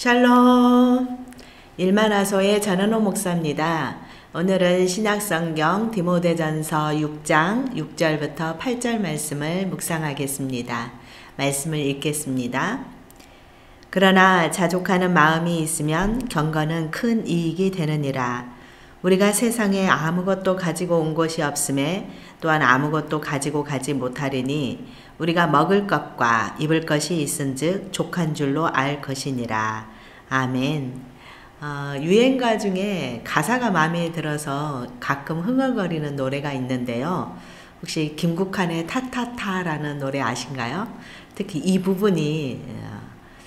샬롬. 일만화소의 전은호 목사입니다. 오늘은 신약성경 디모데전서 6장 6절부터 8절 말씀을 묵상하겠습니다. 말씀을 읽겠습니다. 그러나 자족하는 마음이 있으면 경건은 큰 이익이 되느니라. 우리가 세상에 아무것도 가지고 온 것이 없음에 또한 아무것도 가지고 가지 못하리니 우리가 먹을 것과 입을 것이 있은즉 족한 줄로 알 것이니라. 아멘. 유행가 중에 가사가 마음에 들어서 가끔 흥얼거리는 노래가 있는데요. 혹시 김국환의 타타타라는 노래 아신가요? 특히 이 부분이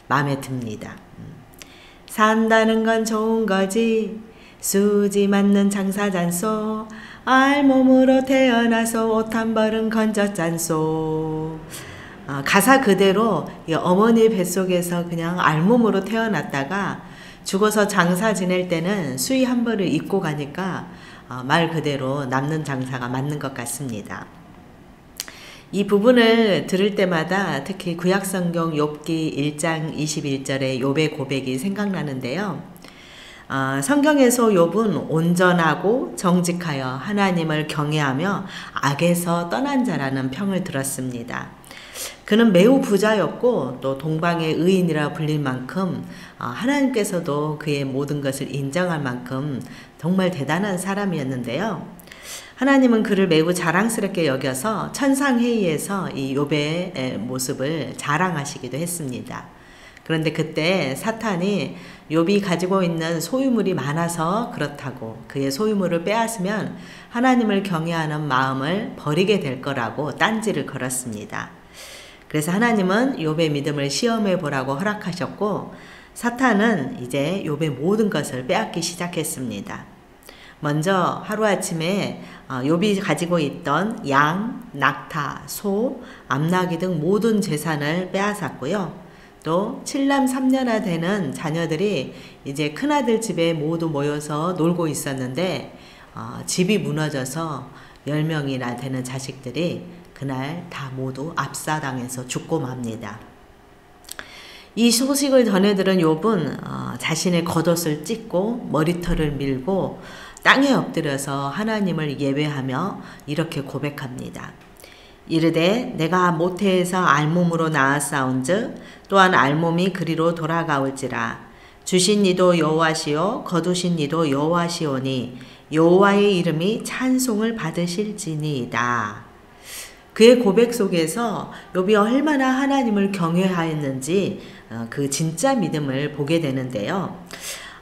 마음에 듭니다. 산다는 건 좋은 거지 수지 맞는 장사잔소 알몸으로 태어나서 옷 한 벌은 건졌잔소. 가사 그대로 어머니 뱃속에서 그냥 알몸으로 태어났다가 죽어서 장사 지낼 때는 수의 한 벌을 입고 가니까 말 그대로 남는 장사가 맞는 것 같습니다. 이 부분을 들을 때마다 특히 구약성경 욥기 1장 21절의 욥의 고백이 생각나는데요. 성경에서 욥은 온전하고 정직하여 하나님을 경외하며 악에서 떠난 자라는 평을 들었습니다. 그는 매우 부자였고 또 동방의 의인이라 불릴 만큼 하나님께서도 그의 모든 것을 인정할 만큼 정말 대단한 사람이었는데요. 하나님은 그를 매우 자랑스럽게 여겨서 천상회의에서 이 욥의 모습을 자랑하시기도 했습니다. 그런데 그때 사탄이 욥이 가지고 있는 소유물이 많아서 그렇다고 그의 소유물을 빼앗으면 하나님을 경외하는 마음을 버리게 될 거라고 딴지를 걸었습니다. 그래서 하나님은 욥의 믿음을 시험해 보라고 허락하셨고 사탄은 이제 욥의 모든 것을 빼앗기 시작했습니다. 먼저 하루아침에 욥이 가지고 있던 양, 낙타, 소, 암나귀 등 모든 재산을 빼앗았고요. 또 7남 3녀나 되는 자녀들이 이제 큰아들 집에 모두 모여서 놀고 있었는데 집이 무너져서 10명이나 되는 자식들이 그날 다 모두 압사당해서 죽고 맙니다. 이 소식을 전해들은 욥은 자신의 겉옷을 찢고 머리털을 밀고 땅에 엎드려서 하나님을 예배하며 이렇게 고백합니다. 이르되 내가 모태에서 알몸으로 나았사온즉 또한 알몸이 그리로 돌아가올지라. 주신 이도 여호와시요 거두신 이도 여호와시오니 여호와의 이름이 찬송을 받으실지니이다. 그의 고백 속에서 욥이 얼마나 하나님을 경외하였는지 그 진짜 믿음을 보게 되는데요.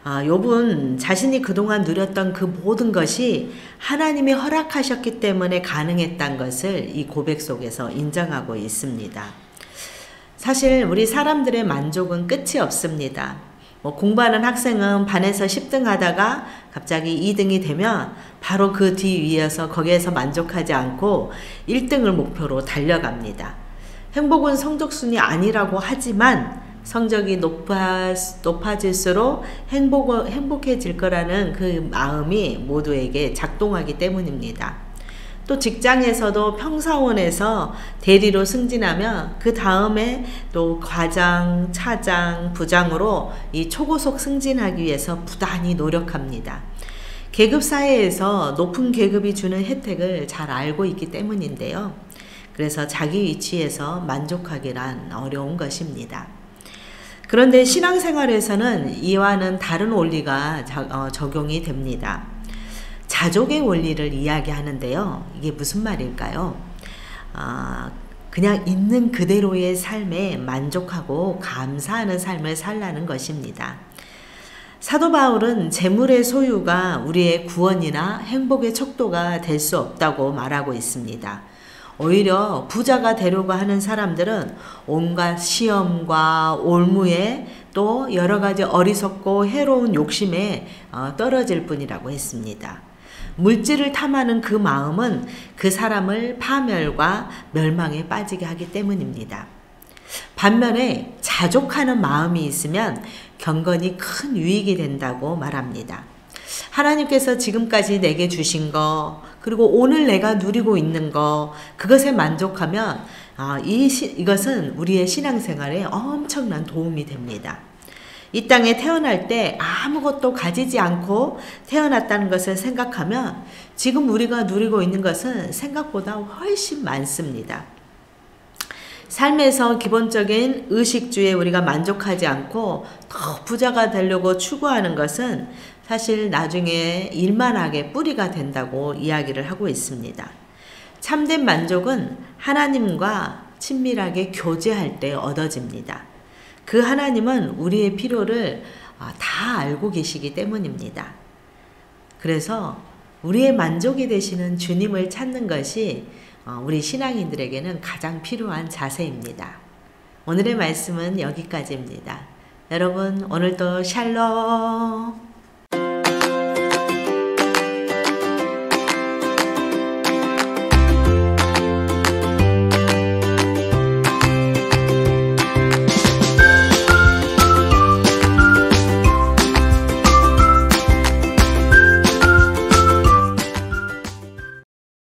욥은 자신이 그동안 누렸던 그 모든 것이 하나님이 허락하셨기 때문에 가능했던 것을 이 고백 속에서 인정하고 있습니다. 사실 우리 사람들의 만족은 끝이 없습니다. 공부하는 학생은 반에서 10등 하다가 갑자기 2등이 되면 바로 그 뒤 위에서 거기에서 만족하지 않고 1등을 목표로 달려갑니다. 행복은 성적순이 아니라고 하지만 성적이 높아질수록 행복해질 거라는 그 마음이 모두에게 작동하기 때문입니다. 또 직장에서도 평사원에서 대리로 승진하면 그 다음에 또 과장, 차장, 부장으로 이 초고속 승진하기 위해서 부단히 노력합니다. 계급사회에서 높은 계급이 주는 혜택을 잘 알고 있기 때문인데요. 그래서 자기 위치에서 만족하기란 어려운 것입니다. 그런데 신앙생활에서는 이와는 다른 원리가 적용이 됩니다. 자족의 원리를 이야기하는데요. 이게 무슨 말일까요? 그냥 있는 그대로의 삶에 만족하고 감사하는 삶을 살라는 것입니다. 사도 바울은 재물의 소유가 우리의 구원이나 행복의 척도가 될 수 없다고 말하고 있습니다. 오히려 부자가 되려고 하는 사람들은 온갖 시험과 올무에 또 여러 가지 어리석고 해로운 욕심에 떨어질 뿐이라고 했습니다. 물질을 탐하는 그 마음은 그 사람을 파멸과 멸망에 빠지게 하기 때문입니다. 반면에 자족하는 마음이 있으면 경건이 큰 유익이 된다고 말합니다. 하나님께서 지금까지 내게 주신 거, 그리고 오늘 내가 누리고 있는 거, 그것에 만족하면 이것은 우리의 신앙생활에 엄청난 도움이 됩니다. 이 땅에 태어날 때 아무것도 가지지 않고 태어났다는 것을 생각하면 지금 우리가 누리고 있는 것은 생각보다 훨씬 많습니다. 삶에서 기본적인 의식주에 우리가 만족하지 않고 더 부자가 되려고 추구하는 것은 사실 나중에 일만하게 뿌리가 된다고 이야기를 하고 있습니다. 참된 만족은 하나님과 친밀하게 교제할 때 얻어집니다. 그 하나님은 우리의 필요를 다 알고 계시기 때문입니다. 그래서 우리의 만족이 되시는 주님을 찾는 것이 우리 신앙인들에게는 가장 필요한 자세입니다. 오늘의 말씀은 여기까지입니다. 여러분, 오늘도 샬롬!